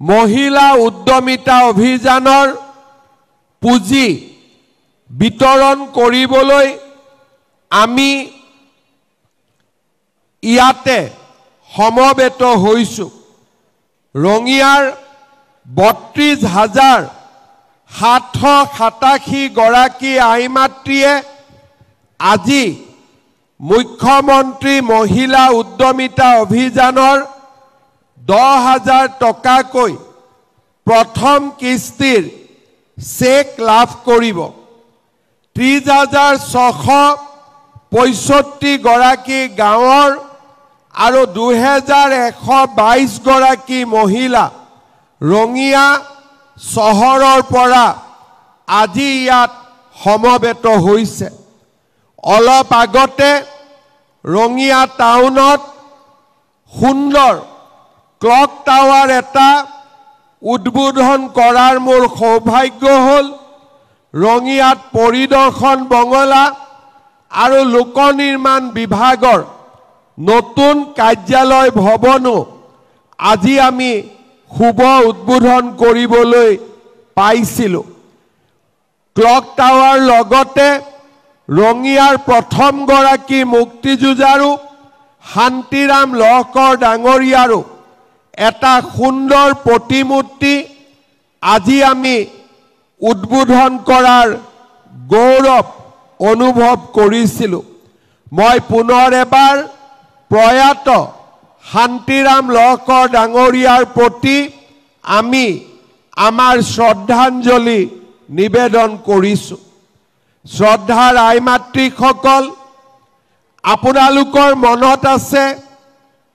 মহিলা উদ্যমিতা অভিযানৰ পুঁজি বিতৰণ কৰিবলৈ আমি ইয়াতে সমবেত হৈছো। ৰঙিয়াৰ 32,787 গৰাকী আইমাতৃয়ে আজি মুখ্যমন্ত্ৰী মহিলা উদ্যমিতা অভিযানৰ 10,000 টকাকৈ প্ৰথম কিস্তিৰ চেক লাভ কৰিব। 30,665 গৰাকী গাঁৱৰ আৰু 2,122 গৰাকী মহিলা ৰঙিয়া চহৰৰ পৰা আজি ইয়াত সমবেত হৈছে। অলপ আগতে ৰঙিয়া টাউনত সুন্দৰ ক্লক টাৱাৰ এটা উদ্বোধন কৰাৰ মোৰ সৌভাগ্য হ'ল। ৰঙিয়াত পৰিদৰ্শন বঙলা আৰু লোক নিৰ্মাণ বিভাগৰ নতুন কাৰ্যালয় ভৱনো আজি আমি শুভ উদ্বোধন কৰিবলৈ পাইছিলোঁ। ক্লক টাৱাৰ লগতে ৰঙিয়াৰ প্ৰথম গৰাকী মুক্তিযুঁজাৰু শান্তিৰাম লহকৰ ডাঙৰীয়াৰো এটা সুন্দৰ প্ৰতিমূৰ্তি আজি আমি উদ্বোধন কৰাৰ গৌৰৱ অনুভৱ কৰিছিলোঁ। মই পুনৰ এবাৰ প্ৰয়াত শান্তিৰাম লহকৰ ডাঙৰীয়াৰ প্ৰতি আমি আমাৰ শ্ৰদ্ধাঞ্জলি নিবেদন কৰিছোঁ। শ্ৰদ্ধাৰ আইমাতৃসকল, আপোনালোকৰ মনত আছে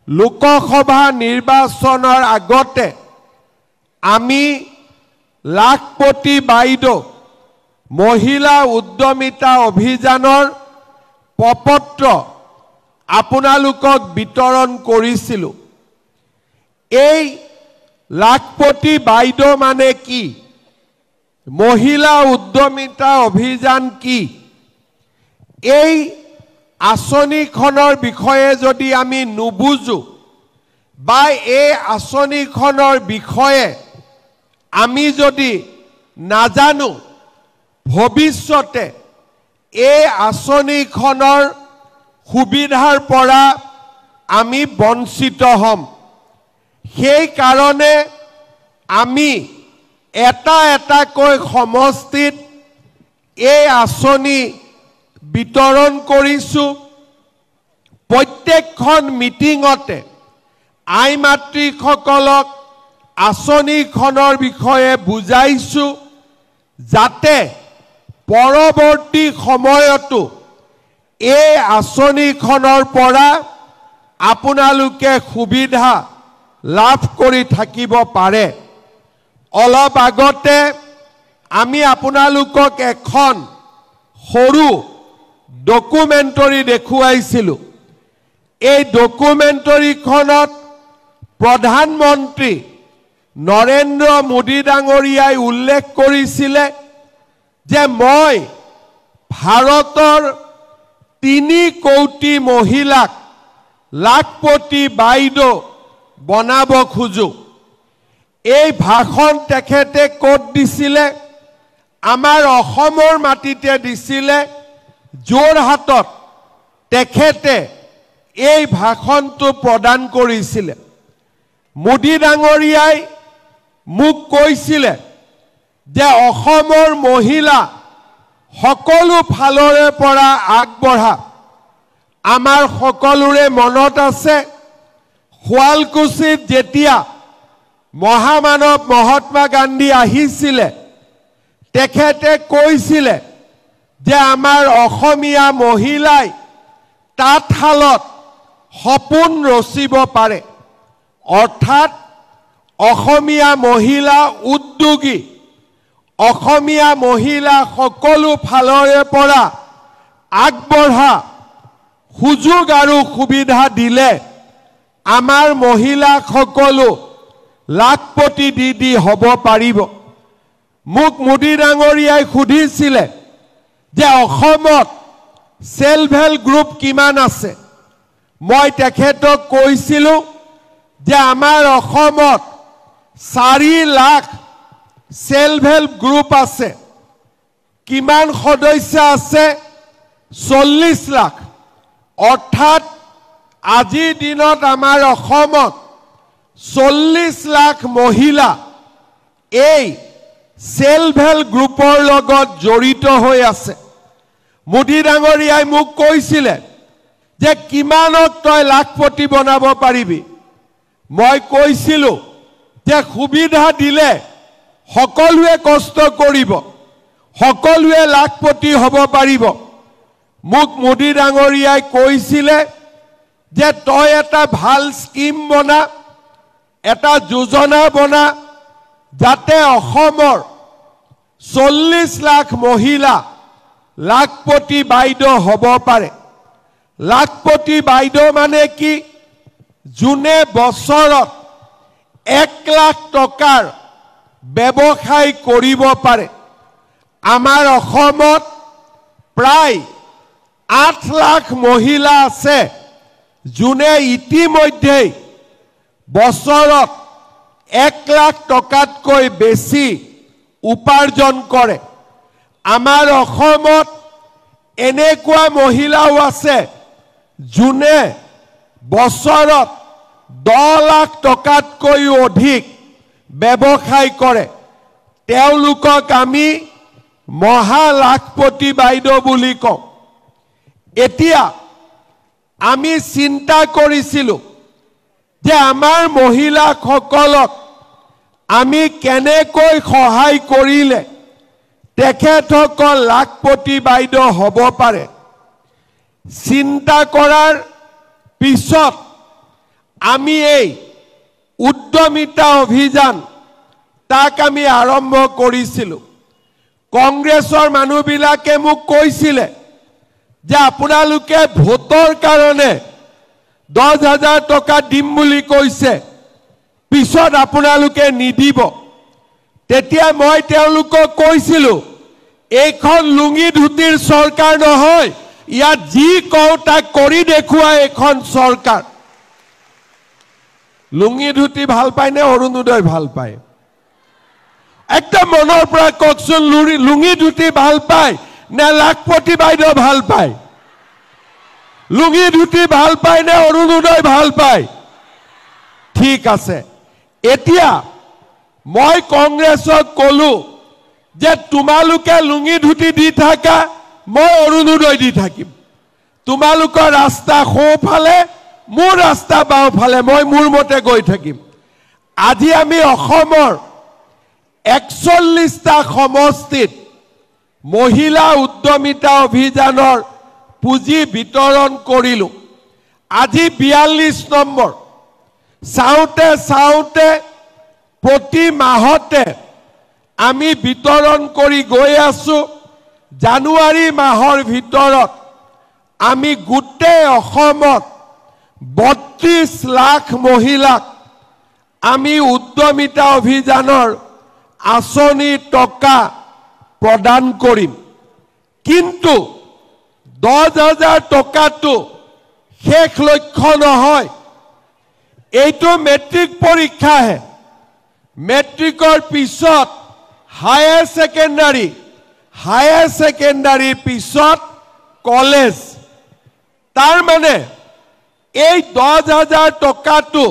লোকসভা নিৰ্বাচনৰ আগতে আমি লাখপতি বাইদেউ মহিলা উদ্যমিতা অভিযানৰ প্ৰপত্ৰ আপোনালোকক বিতৰণ কৰিছিলোঁ। এই লাখপতি বাইদেউ মানে কি? মহিলা উদ্যমিতা অভিযান কি? এই আঁচনিখনৰ বিষয়ে যদি আমি নুবুজো বা এই আঁচনিখনৰ বিষয়ে আমি যদি নাজানো, ভৱিষ্যতে এই আঁচনিখনৰ সুবিধাৰ পৰা আমি বঞ্চিত হ'ম। সেইকাৰণে আমি এটা এটাকৈ সমষ্টিত এই আঁচনি বিতৰণ কৰিছোঁ। প্ৰত্যেকখন মিটিঙতে আইমাতৃসকলক আঁচনিখনৰ বিষয়ে বুজাইছোঁ, যাতে পৰৱৰ্তী সময়তো এই আঁচনিখনৰ পৰা আপোনালোকে সুবিধা লাভ কৰি থাকিব পাৰে। অলপ আগতে আমি আপোনালোকক এখন সৰু ডকুমেণ্টৰী দেখুৱাইছিলোঁ। এই ডকুমেণ্টৰীখনত প্ৰধানমন্ত্ৰী নৰেন্দ্ৰ মোদী ডাঙৰীয়াই উল্লেখ কৰিছিলে যে মই ভাৰতৰ 3 কোটি মহিলাক লাখপতি বাইদেউ বনাব খোজো। এই ভাষণ তেখেতে ক'ত দিছিলে? আমাৰ অসমৰ মাটিতে দিছিলে, যোৰহাটত তেখেতে এই ভাষণটো প্ৰদান কৰিছিলে। মোদী ডাঙৰীয়াই মোক কৈছিলে যে অসমৰ মহিলা সকলো ফালৰে পৰা আগবঢ়া। আমাৰ সকলোৰে মনত আছে শুৱালকুছিত যেতিয়া মহামানৱ মহাত্মা গান্ধী আহিছিলে, তেখেতে কৈছিলে যে আমাৰ অসমীয়া মহিলাই তাঁতশালত সপোন ৰচিব পাৰে। অৰ্থাৎ অসমীয়া মহিলা উদ্যোগী, অসমীয়া মহিলা সকলো ফালৰে পৰা আগবঢ়া। সুযোগ আৰু সুবিধা দিলে আমাৰ মহিলাসকলো লাখপতি দি হ'ব পাৰিব। মোক মোদী ডাঙৰীয়াই সুধিছিলে যে অসমত সেলফ হেল্প গ্ৰুপ কিমান আছে? মই তেখেতক কৈছিলোঁ যে আমাৰ অসমত 4 লাখ সেলফ হেল্প গ্ৰুপ আছে কিমান সদস্য আছে 40 লাখ অৰ্থাৎ আজিৰ দিনত আমাৰ অসমত 40 লাখ মহিলা এই সেলফ হেল্প গ্ৰুপৰ লগত জড়িত হৈ আছে মোদী ডাঙৰীয়াই মোক কৈছিলে যে কিমানক তই লাখপতি বনাব পাৰিবি মই কৈছিলো যে সুবিধা দিলে সকলোৱে কষ্ট কৰিব সকলোৱে লাখপতি হ'ব পাৰিব মোক মোদী ডাঙৰীয়াই কৈছিলে যে তই এটা ভাল স্কিম বনা এটা যোজনা বনা যাতে অসমৰ 40 লাখ মহিলা লাখপতি বাইদেউ হ'ব পাৰে লাখপতি বাইদেউ মানে কি জুনে বছৰত 1 লাখ টকাৰ ব্যৱসায় কৰিব পাৰে আমাৰ অসমত প্ৰায় 8 লাখ মহিলা আছে জুনে ইতিমধ্যে বছৰত 1 লাখ টকাতকৈ বেছি উপাৰ্জন কৰে আমাৰ অসমত এনেকুৱা মহিলাও আছে জুনে বছৰত 10 লাখ টকাতকৈ অধিক ব্যৱসায় কৰে তেওঁলোকক আমি মহা লাখপতি বাইদেউ বুলি কওঁ এতিয়া আমি চিন্তা কৰিছিলো যে আমাৰ মহিলাসকলক আমি কেনেকৈ সহায় কৰিলে তেখেতসকল লাখপতি বাইদেউ হ'ব পাৰে চিন্তা কৰাৰ পিছত আমি এই উদ্যমিতা অভিযান তাক আমি আৰম্ভ কৰিছিলো কংগ্ৰেছৰ মানুহবিলাকে মোক কৈছিলে যে আপোনালোকে ভোটৰ কাৰণে 10,000 টকা দিম বুলি কৈছে পিছত আপোনালোকে নিদিব তেতিয়া মই তেওঁলোকক কৈছিলো এইখন লুঙি ধুতিৰ চৰকাৰ নহয় ইয়াত যি কওঁ তাক কৰি দেখুৱা এখন চৰকাৰ লুঙি ধুতি ভাল পায় নে অৰুণোদয় ভাল পায় একটা মনৰ পৰা কওকচোন লুঙি ধুতি ভাল পায় নে লাখপতি বাইদেউ ভাল পায় লুঙি ধুতি ভাল পায় নে অৰুণোদয় ভাল পায় ঠিক আছে এতিয়া মই কংগ্ৰেছক কলো যে তোমালোকে লুঙি ধুতি দি থাকা মই অৰুণোদয় দি থাকিম তোমালোকৰ ৰাস্তা সোঁফালে মোৰ ৰাস্তা বাওঁফালে মই মোৰ মতে গৈ থাকিম আজি আমি অসমৰ 41টা সমষ্টিত মহিলা উদ্যমিতা অভিযানৰ পুঁজি বিতৰণ কৰিলো আজি 42 নম্বৰ চাওঁতে প্ৰতি মাহতে আমি বিতৰণ কৰি গৈ আছো জানুৱাৰী মাহৰ ভিতৰত আমি গোটেই অসমত 32 লাখ মহিলাক আমি উদ্যমিতা অভিযানৰ আঁচনি টকা প্ৰদান কৰিম কিন্তু 10,000 টকাটো শেষ লক্ষ্য নহয় এইটো মেট্ৰিক পৰীক্ষাহে মেট্ৰিকৰ পিছত হায়াৰ সেকেন্ডাৰী পিছত কলেজ তাৰ মানে এই 10,000 টকাটো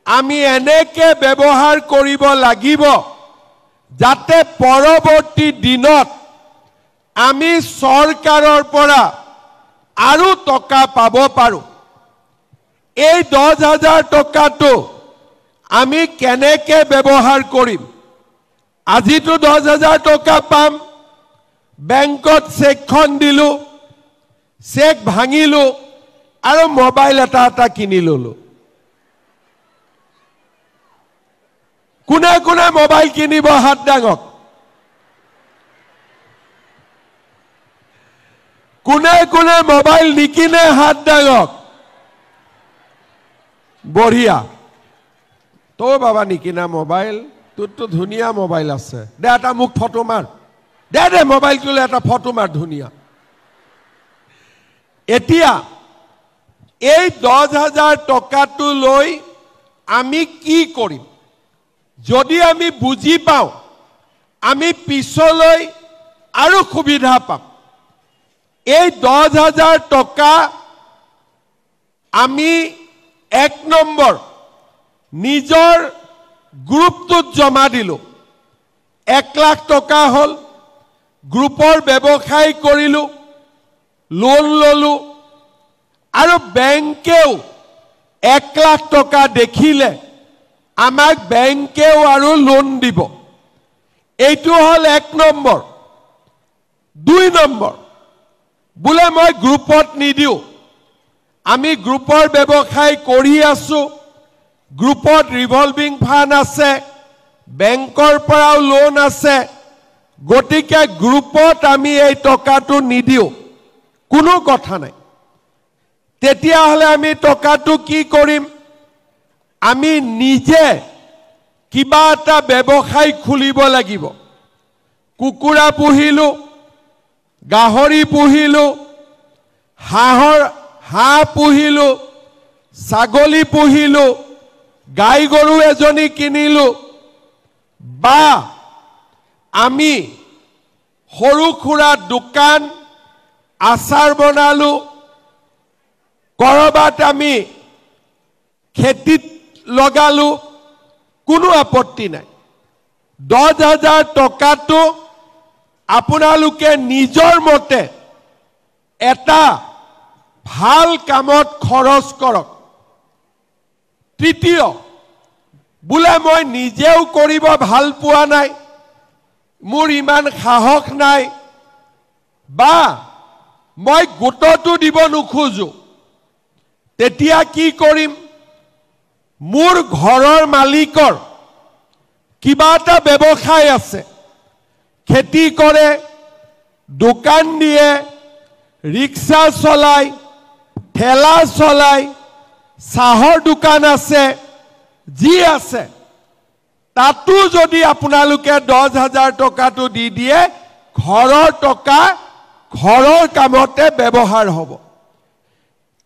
আমি এনেকে ব্যৱহাৰ কৰিব লাগিব যাতে পৰৱৰ্তী দিনত আমি চৰকাৰৰ পৰা আৰু টকা পাব পাৰো এই 10,000 টকাটো আমি কেনেকে ব্যৱহাৰ কৰিম আজিতো 10,000 টকা পাম বেংকত চেকখন দিলো চেক ভাঙিলো আৰু মোবাইল এটা কিনি ললো কোনে কোনে মোবাইল কিনিব হাত ডাঙক কোনে কোনে মোবাইল নিকিনে হাত ডাঙক বঢ়িয়া তো বাবা নিকিনা মোবাইল তোৰতো ধুনীয়া মোবাইল আছে দে এটা মুখ ফটো মাৰ দে মোবাইলটোলে এটা ফটো মাৰ ধুনীয়া এতিয়া এই 10,000 টকাটো লৈ আমি কি কৰিম যদি আমি বুজি পাওঁ আমি পিছলৈ আৰু সুবিধা পাম এই 10,000 টকা আমি 1 নম্বৰ নিজৰ গ্ৰুপটোত জমা দিলো 1 লাখ টকা হল গ্ৰুপৰ ব্যৱসায় কৰিলো লোন ললো আৰু বেংকেও 1 লাখ টকা দেখিলে আমাক বেংকেও আৰু লোন দিব এইটো হল 1 নম্বৰ 2 নম্বৰ বুলে মই গ্ৰুপত নিদিও আমি গ্ৰুপৰ ব্যৱসায় কৰি আছো গ্ৰুপত ৰিভলভিং ফান্ড আছে বেংকৰ পৰাও লোন আছে গটিকে গ্ৰুপত আমি এই টকাটো নিদিও কোনো কথা নাই তেতিয়া হলে আমি টকাটো কি কৰিম আমি নিজে কিবা এটা ব্যৱসায় খুলিব লাগিব কুকুৰা পুহিলো গাহৰি পুহিলো হাঁহ পুহিলো ছাগলী পুহিলো গাই গৰু এজনী কিনিলো বা আমি সৰু খুৰা দোকান আচাৰ বনালো কৰবাত আমি খেতিত লগালো কোনো আপত্তি নাই 10,000 টকাটো আপোনালোকে নিজৰ মতে এটা ভাল কামত খৰচ কৰক তৃতীয় বুলে মই নিজেও কৰিব ভাল পোৱা নাই মোৰ ইমান সাহস নাই বা মই গোটটো দিব নোখোজো তেতিয়া কি কৰিম মোৰ ঘৰৰ মালিকৰ কিবা এটা ব্যৱসায় আছে খেতি কৰে দোকান দিয়ে ৰিক্সা চলাই ঠেলা চলাই চাহৰ দোকান আছে যি আছে তাতো যদি আপোনালোকে 10,000 টকাটো দি দিয়ে ঘৰৰ টকা ঘৰৰ কামতে ব্যৱহাৰ হ'ব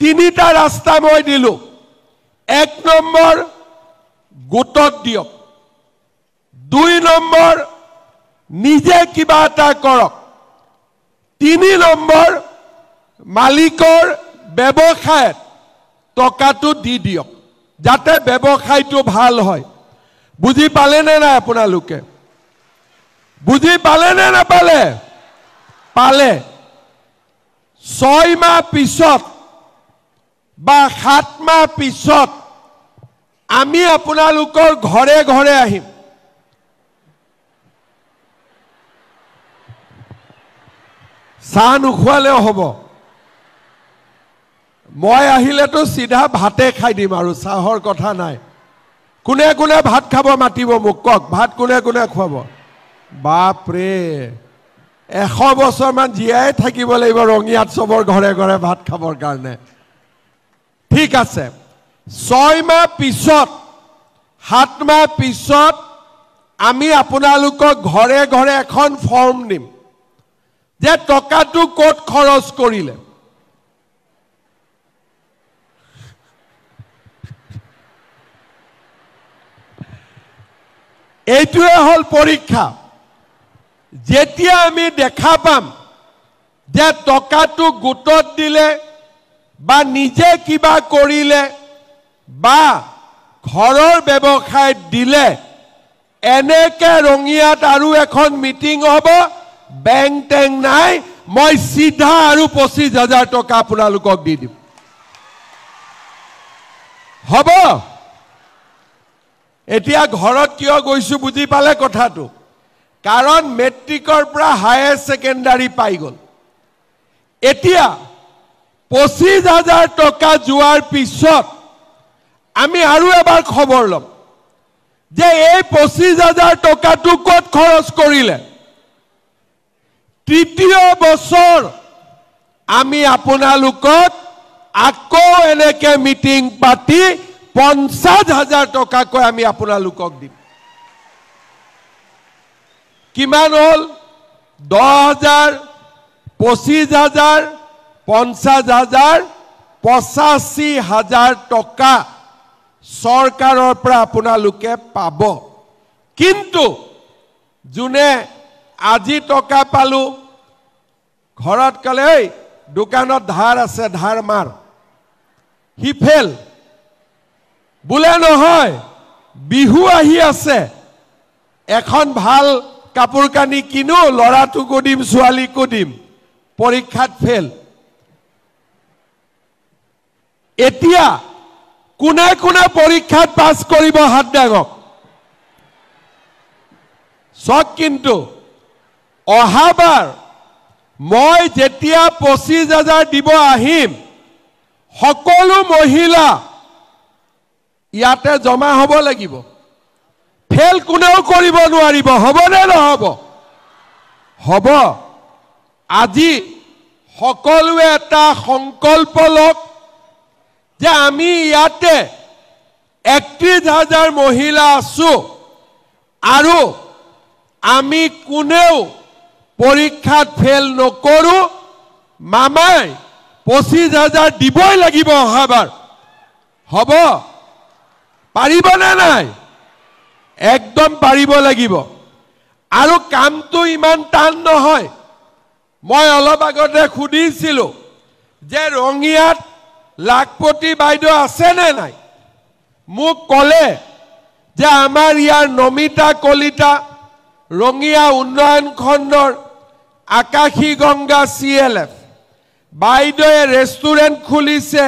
তিনিটা ৰাস্তা মই দিলো 1 নম্বৰ গোটত দিয়ক 2 নম্বৰ নিজে কিবা এটা কৰক 3 নম্বৰ মালিকৰ ব্যৱসায়ত টকাটো দি দিয়ক যাতে ব্যৱসায়টো ভাল হয় বুজি পালে নে নাই আপোনালোকে বুজি পালে নে নাপালে পালে 6 মাহ পিছত বা 7 মাহ পিছত আমি আপোনালোকৰ ঘৰে ঘৰে আহিম চাহ নোখোৱালেও হ'ব মই আহিলেতো সিধা ভাতে খাই দিম আৰু চাহৰ কথা নাই কোনে কোনে ভাত খাব মাতিব মোক কক ভাত কোনে কোনে খুৱাব বাপ ৰে 100 বছৰ মান জীয়াই থাকিব লাগিব ৰঙিয়াত সবৰ ঘৰে ঘৰে ভাত খাবৰ কাৰণে ঠিক আছে 6 মাহ পিছত 7 মাহ পিছত আমি আপোনালোকক ঘৰে ঘৰে এখন ফৰ্ম দিম যে টকাটো ক'ত খৰচ কৰিলে এইটোৱে হল পৰীক্ষা যেতিয়া আমি দেখা পাম যে টকাটো গোটত দিলে বা নিজে কিবা কৰিলে বা ঘৰৰ ব্যৱসায়ত দিলে এনেকে ৰঙিয়াত আৰু এখন মিটিং হ'ব বেংক টেং নাই মই সিধা আৰু 25,000 টকা আপোনালোকক দি দিম হ'ব এতিয়া ঘৰত কিয় গৈছো বুজি পালে কথাটো কাৰণ মেট্ৰিকৰ পৰা হায়াৰ সেকেন্ডাৰী পাই গল এতিয়া 25,000 টকা যোৱাৰ পিছত আমি আৰু এবাৰ খবৰ লম যে এই 25,000 টকাটো ক'ত খৰচ কৰিলে তৃতীয় বছৰ আমি আপোনালোকক আকৌ এনেকে মিটিং পাতি 50,000 টকাকৈ আমি আপোনালোকক দিম কিমান হল 10,000 25,000 50,000 85,000 টকা চৰকাৰৰ পৰা আপোনালোকে পাব কিন্তু যোনে আজি টকা পালো ঘৰত কলে এই দোকানত ধাৰ আছে ধাৰ মাৰ হি ফেল বোলে নহয় বিহু আহি আছে এখন ভাল কাপোৰ কানি কিনো লৰাটোকো দিম ছোৱালীকো দিম পৰীক্ষাত ফেল এতিয়া কোনে কোনে পৰীক্ষাত পাছ কৰিব হাত দাঙক সক কিন্তু অহাবাৰ মই যেতিয়া 25,000 দিব আহিম সকলো মহিলা ইয়াতে জমা হ'ব লাগিব ফেল কোনেও কৰিব নোৱাৰিব হ'ব নে নহব হ'ব আজি সকলোৱে এটা সংকল্প লওক যে আমি ইয়াতে 31,000 মহিলা আছো আৰু আমি কোনেও পৰীক্ষাত ফেল নকৰো মামাই 25,000 দিবই লাগিব অহাবাৰ হ'ব পাৰিব নে নাই একদম পাৰিব লাগিব আৰু কামটো ইমান টান নহয় মই অলপ আগতে খুদিছিলো যে ৰঙিয়াত লাখপতি বাইদেউ আছে নে নাই মোক কলে যে আমাৰ ইয়াৰ নমিতা কলিতা ৰঙিয়া উন্নয়ন খণ্ডৰ আকাশী গংগা CLF বাইদেৱে ৰেষ্টুৰেণ্ট খুলিছে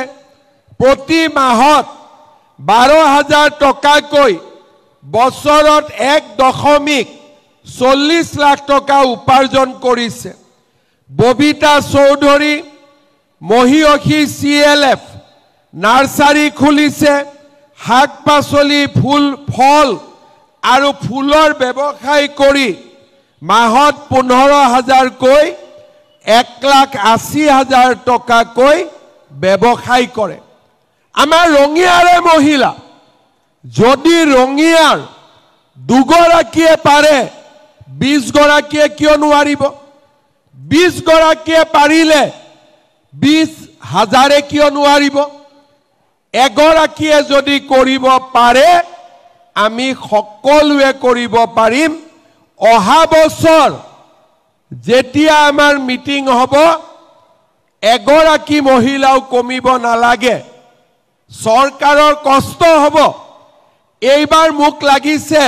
প্ৰতি মাহত 12,000 টকাকৈ বছৰত 1.40 লাখ টকা উপাৰ্জন কৰিছে ববিতা চৌধুৰী মহিয়সী CLF নাৰ্সাৰী খুলিছে শাক পাচলি ফুল ফল আৰু ফুলৰ ব্যৱসায় কৰি মাহত 15,000 কৈ 1,80,000 টকাকৈ ব্যৱসায় কৰে আমাৰ ৰঙিয়াৰে মহিলা যদি ৰঙিয়াৰ দুগৰাকীয়ে পাৰে 20 গৰাকীয়ে কিয় নোৱাৰিব 20 গৰাকীয়ে পাৰিলে 20,000 কিয় নোৱাৰিব এগৰাকীয়ে যদি কৰিব পাৰে আমি সকলোৱে কৰিব পাৰিম অহা বছৰ যেতিয়া আমাৰ মিটিং হ'ব এগৰাকী মহিলাও কমিব নালাগে চৰকাৰৰ কষ্ট হ'ব এইবাৰ মোক লাগিছে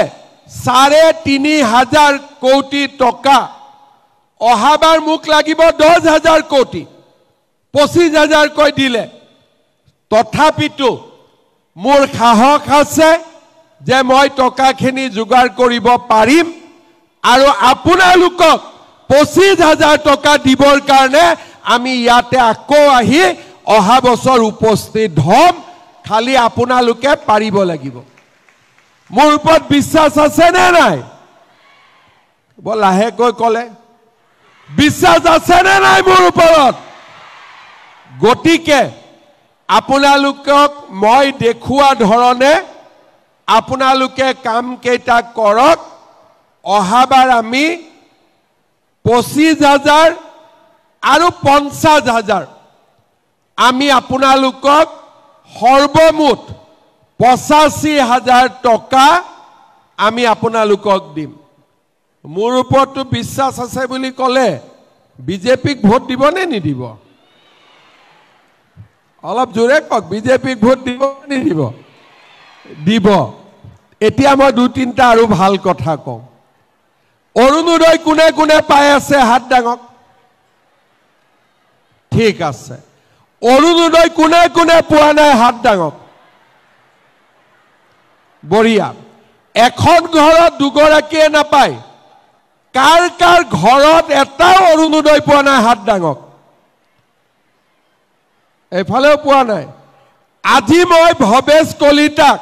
3,500 কোটি টকা অহাবাৰ মোক লাগিব 10,000 কোটি 25,000 কৈ দিলে তথাপিতো মোৰ সাহস আছে যে মই টকাখিনি যোগাৰ কৰিব পাৰিম আৰু আপোনালোকক 25,000 টকা দিবৰ কাৰণে আমি ইয়াতে আকৌ আহি অহা বছৰ উপস্থিত হ'ম খালি আপোনালোকে পাৰিব লাগিব মোৰ ওপৰত বিশ্বাস আছে নে নাই বলাহেকৈ কলে বিশ্বাস আছে নে নাই মোৰ ওপৰত গতিকে আপোনালোকক মই দেখুৱা ধৰণে আপোনালোকে কাম কেইটা কৰক অহাবাৰ আমি 25,000 আৰু 50,000 আমি আপোনালোকক সৰ্বমুঠ 85,000 টকা আমি আপোনালোকক দিম মোৰ ওপৰতো বিশ্বাস আছে বুলি কলে বিজেপিক ভোট দিব নে নিদিব অলপ জোৰে কক বিজেপিক ভোট দিব নে নিদিব দিব এতিয়া মই 2-3টা আৰু ভাল কথা কওঁ অৰুণোদয় কোনে কোনে পাই আছে হাত দাঙক ঠিক আছে অৰুণোদয় কোনে কোনে পোৱা নাই হাত দাঙক বঢ়িয়া এখন ঘৰত দুগৰাকীয়ে নাপায় কাৰ কাৰ ঘৰত এটাও অৰুণোদয় পোৱা নাই হাত দাঙক এফালেও পোৱা নাই আজি মই ভৱেশ কলিতাক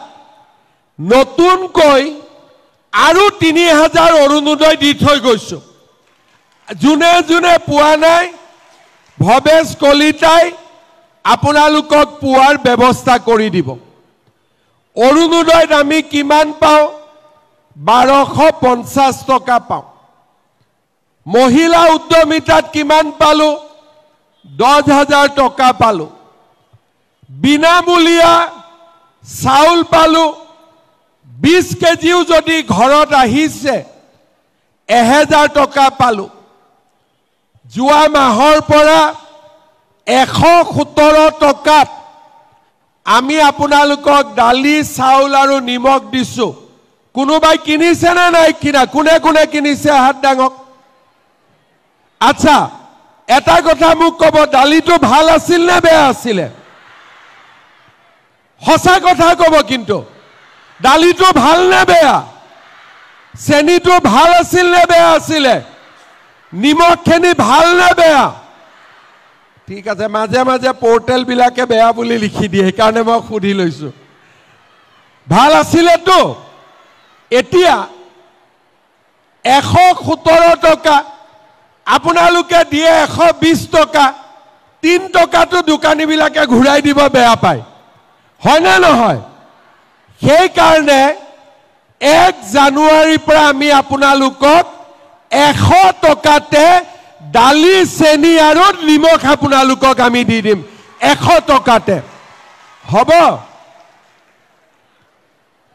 নতুনকৈ আৰু 3,000 অৰুণোদয় দি থৈ গৈছো যোনে যোনে পোৱা নাই ভৱেশ কলিতাই আপোনালোকক পোৱাৰ ব্যৱস্থা কৰি দিব অৰুণোদয়ত আমি কিমান পাওঁ 1250 টকা পাওঁ মহিলা উদ্যমিতাত কিমান পালো 10,000 টকা পালো বিনামূলীয়া চাউল পালো 20 কেজিও যদি ঘৰত আহিছে 1000 টকা পালো যোৱা মাহৰ পৰা 117 টকাত আমি আপোনালোকক দালি চাউল আৰু নিমখ দিছো কোনোবাই কিনিছে না নাই কিনা কোনে কোনে কিনিছে হাত ডাঙক আচ্ছা এটা কথা মোক কব দালিটো ভাল আছিল নে বেয়া আছিল হসা কথা কব কিন্তু দালিটো ভাল নে বেয়া চেনিটো ভাল আছিল নে বেয়া আছিল নিমখখিনি ভাল নে বেয়া ঠিক আছে মাঝে মাঝে পোর্টেল বিলাকে বেয়া বুলি লিখি দিয়ে সেইকাৰণে মই খুদি লৈছো ভাল আছিল তো এতিয়া 117 টকা আপোনালোকে দিয়ে 120 টকা 3 টকাটো দোকানী বিলাকে ঘুৰাই দিব বেয়া পায় হয় না নহয় সেই কাৰণে 1 জানুৱাৰীৰ পৰা আমি আপোনালোকক 100 টকাতে দালি চেনি আৰু নিমখ আপোনালোকক আমি দি দিম 100 টকাতে হ'ব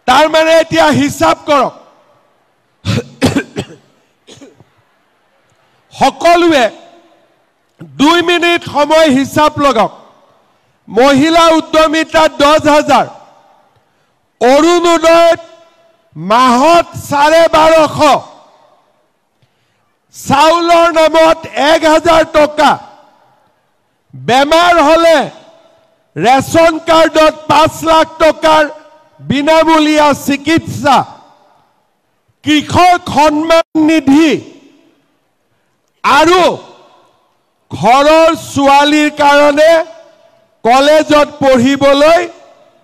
তাৰ মানে এতিয়া হিসাব কৰক সকলোৱে 2 মিনিট সময় হিসাব লগাওক মহিলা উদ্যমিতা 10,000 অৰুণোদয় মাহত 1250 চাউলৰ নামত 1000 টকা বেমাৰ হলে ৰেশন কাৰ্ডত 5 লাখ টকাৰ বিনামূলীয়া চিকিৎসা কৃষক সন্মান নিধি আৰু ঘৰৰ ছোৱালীৰ কাৰণে কলেজত পঢ়িবলৈ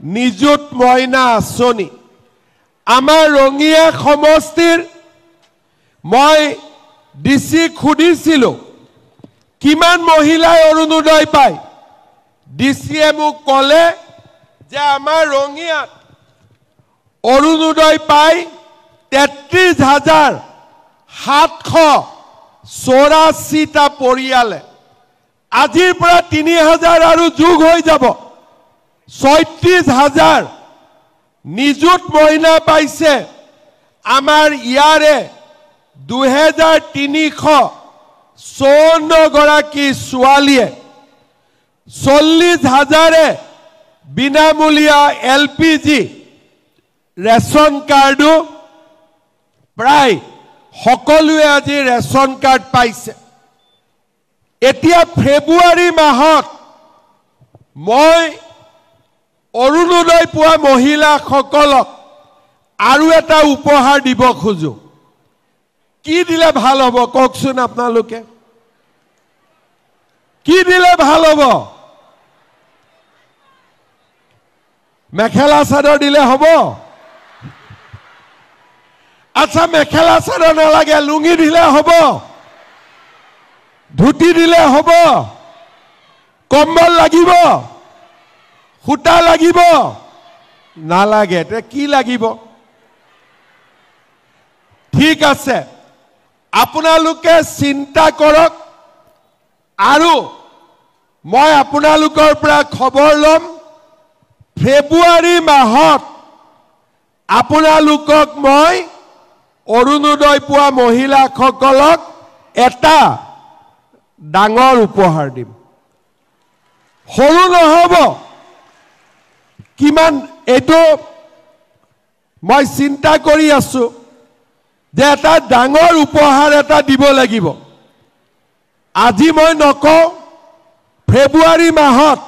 নিযুত মইনা আঁচনি আমাৰ ৰঙিয়া সমষ্টিৰ মই ডিসি খুদিছিলো কিমান মহিলাই অৰুণোদয় পায় ডিসিয়ে মোক কলে যে আমাৰ ৰঙিয়াত অৰুণোদয় পায় 33,784টা পৰিয়ালে আজিৰ পৰা 3000 আৰু যোগ হৈ যাব 36,000 নিযুত মহিলা পাইছে আমাৰ ইয়াৰে 2354 গৰাকী ছোৱালীয়ে 40,000 বিনামূলীয়া এলপিজি ৰেশন কাৰ্ডো প্ৰায় সকলোৱে আজি ৰেশন কাৰ্ড পাইছে এতিয়া ফেব্ৰুৱাৰী মাহত মই অৰুণোদয় পোৱা মহিলাসকলক আৰু এটা উপহাৰ দিব খুজো কি দিলে ভাল হ'ব কওকচোন আপোনালোকে কি দিলে ভাল হ'ব মেখেলা চাদৰ দিলে হ'ব আচ্ছা মেখেলা চাদৰ নালাগে লুঙি দিলে হ'ব ধুতি দিলে হ'ব কম্বল লাগিব খুটা লাগিব নালাগে তে কি লাগিব ঠিক আছে আপোনালোকে চিন্তা কৰক আৰু মই আপোনালোকৰ পৰা খবৰ লম ফেব্ৰুৱাৰী মাহত আপোনালোকক মই অৰুণোদয় পোৱা মহিলাসকলক এটা ডাঙৰ উপহাৰ দিম সৰু নহব কিমান এটো মই চিন্তা কৰি আছো যে এটা ডাঙৰ উপহাৰ এটা দিব লাগিব আজি মই নকওঁ ফেব্ৰুৱাৰী মাহত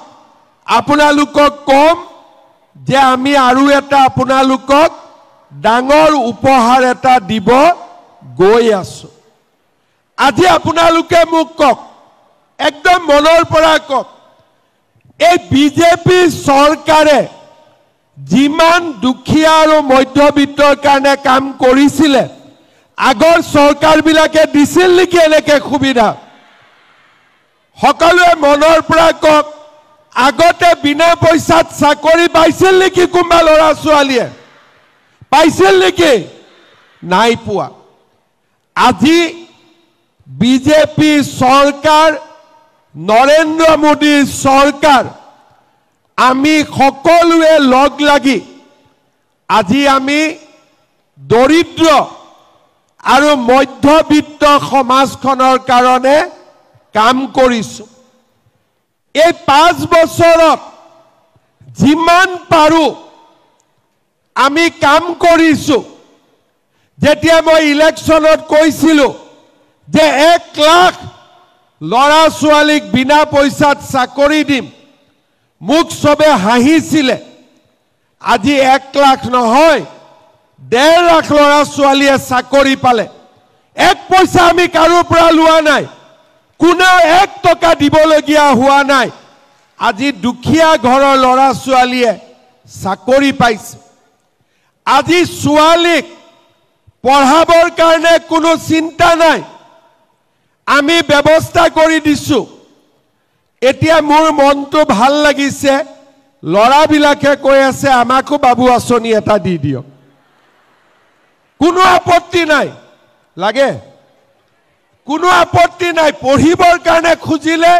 আপোনালোকক কম যে আমি আৰু এটা আপোনালোকক ডাঙৰ উপহাৰ এটা দিব গৈ আছো আজি আপোনালোকে মোক কক একদম মনৰ পৰা কক এই বিজেপি চৰকাৰে যিমান দুখীয়া আৰু মধ্যবিত্তৰ কাৰণে কাম কৰিছিলে আগৰ চৰকাৰ বিলাকে দিছিল নেকি এনেকে সুবিধা সকলোৱে মনৰ পৰা কক আগতে বিনা পইচাত চাকৰি পাইছিল নেকি কোনবা লৰা ছোৱালীয়ে পাইছিল নেকি নাই পোৱা আজি বিজেপি চৰকাৰ নৰেন্দ্ৰ মোদীৰ চৰকাৰ আমি সকলোৱে লগ লাগি আজি আমি দৰিদ্ৰ আৰু মধ্যবিত্ত সমাজখনৰ কাৰণে কাম কৰিছো। এই 5 বছৰত যিমান পাৰো আমি কাম কৰিছো। যেতিয়া মই ইলেকশ্যনত কৈছিলো যে 1 লাখ ল'ৰা ছোৱালীক বিনা পইচাত চাকৰি দিম, মোক সবে হাঁহিছিলে। আজি 1 লাখ নহয়, 1.5 লাখ ল'ৰা ছোৱালীয়ে চাকৰি পালে। 1 পইচা আমি কাৰোৰ পৰা লোৱা নাই, কোনেও 1 টকা দিবলগীয়া হোৱা নাই। আজি দুখীয়া ঘৰৰ ল'ৰা ছোৱালীয়ে চাকৰি পাইছে। আজি ছোৱালীক পঢ়াবৰ কাৰণে কোনো চিন্তা নাই, আমি ব্যৱস্থা কৰি দিছো। এতিয়া মোৰ মনটো ভাল লাগিছে, ল'ৰাবিলাকে কৈ আছে আমাকো বাবু আঁচনি এটা দি দিয়ক। কোনো আপত্তি নাই, লাগে কোনো আপত্তি নাই। পঢ়িবৰ কাৰণে খুজিলে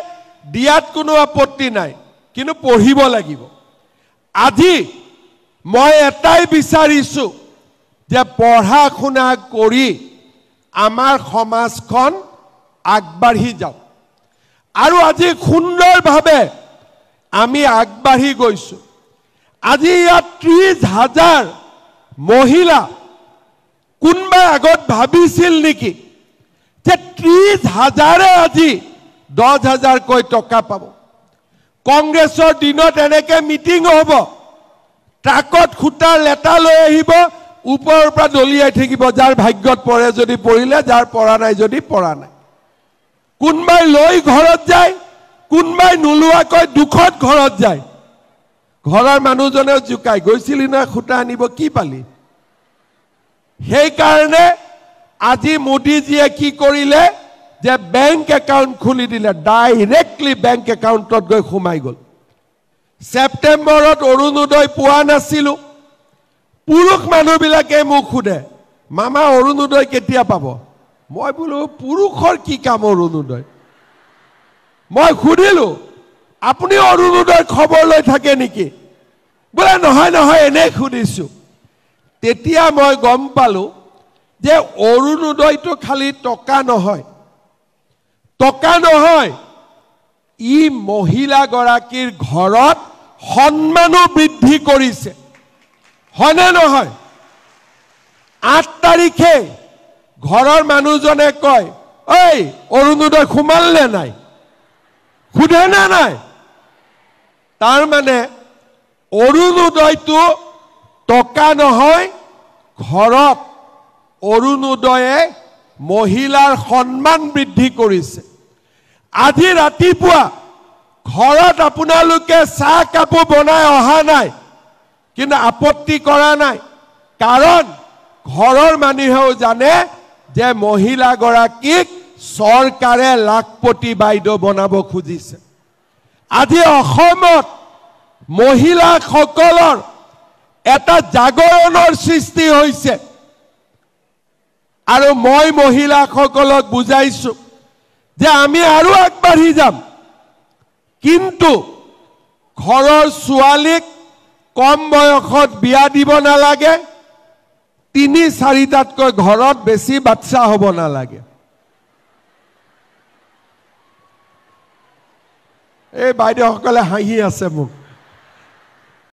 দিয়াত কোনো আপত্তি নাই, কিন্তু পঢ়িব লাগিব। আজি মই এটাই বিচাৰিছো যে পঢ়া শুনা কৰি আমাৰ সমাজখন আগবাঢ়ি যাওক। আৰু আজি সুন্দৰভাৱে আমি আগবাঢ়ি গৈছো। আজি ইয়াত 30,000 মহিলা, কোনবাই আগত ভাবিছিল নেকি যে 30,000 আজি 10,000কৈ টকা পাব? কংগ্ৰেছৰ দিনত এনেকে মিটিং হ'ব, ট্ৰাকত খুটাৰ লেটা লৈ আহিব, ওপৰৰ পৰা দলিয়াই থাকিব, যাৰ ভাগ্যত পৰে যদি পৰিলে, যাৰ পৰা নাই যদি পৰা নাই। কোনবাই লৈ ঘৰত যায়, কোনবাই নোলোৱাকৈ দুখত ঘৰত যায়। ঘৰৰ মানুহজনেও জুকাই গৈছিলি না খুটা আনিব, কি পালি? সেইকাৰণে আজি মোদীজীয়ে কি কৰিলে যে বেংক একাউণ্ট খুলি দিলে, ডাইৰেক্টলি বেংক একাউণ্টত গৈ সোমাই গ'ল। ছেপ্টেম্বৰত অৰুণোদয় পোৱা নাছিলো। পুৰুষ মানুহবিলাকে মোক সোধে মামা অৰুণোদয় কেতিয়া পাব? মই বোলো পুৰুষৰ কি কাম অৰুণোদয়? মই সুধিলো আপুনি অৰুণোদয় খবৰ লৈ থাকে নেকি? বোলে নহয় নহয়, এনেই সুধিছো। তেতিয়া মই গম পালো যে অৰুণোদয়টো খালি টকা নহয়, টকা নহয়, ই মহিলাগৰাকীৰ ঘৰত সন্মানো বৃদ্ধি কৰিছে, হয়নে নহয়? 8 তাৰিখে ঘৰৰ মানুহজনে কয় ঐ অৰুণোদয় সোমাল নে নাই? সোধে না নাই? তাৰ মানে অৰুণোদয়টো টকা নহয়, ঘৰত অৰুণোদয়ে মহিলাৰ সন্মান বৃদ্ধি কৰিছে। আজি ৰাতিপুৱা ঘৰত আপোনালোকে চাহ কাপোৰ বনাই অহা নাই, কিন্তু আপত্তি কৰা নাই, কাৰণ ঘৰৰ মানুহেও জানে যে মহিলাগৰাকীক চৰকাৰে লাখপতি বাইদেউ বনাব খুজিছে। আজি অসমত মহিলাসকলৰ এটা জাগৰণৰ সৃষ্টি হৈছে। আৰু মই মহিলাসকলক বুজাইছো যে আমি আৰু আগবাঢ়ি যাম, কিন্তু ঘৰৰ ছোৱালীক কম বয়সত বিয়া দিব নালাগে, 3-4টাতকৈ ঘৰত বেছি বাচ্চা হ'ব নালাগে। এই বাইদেউসকলে হাঁহি আছে মোক।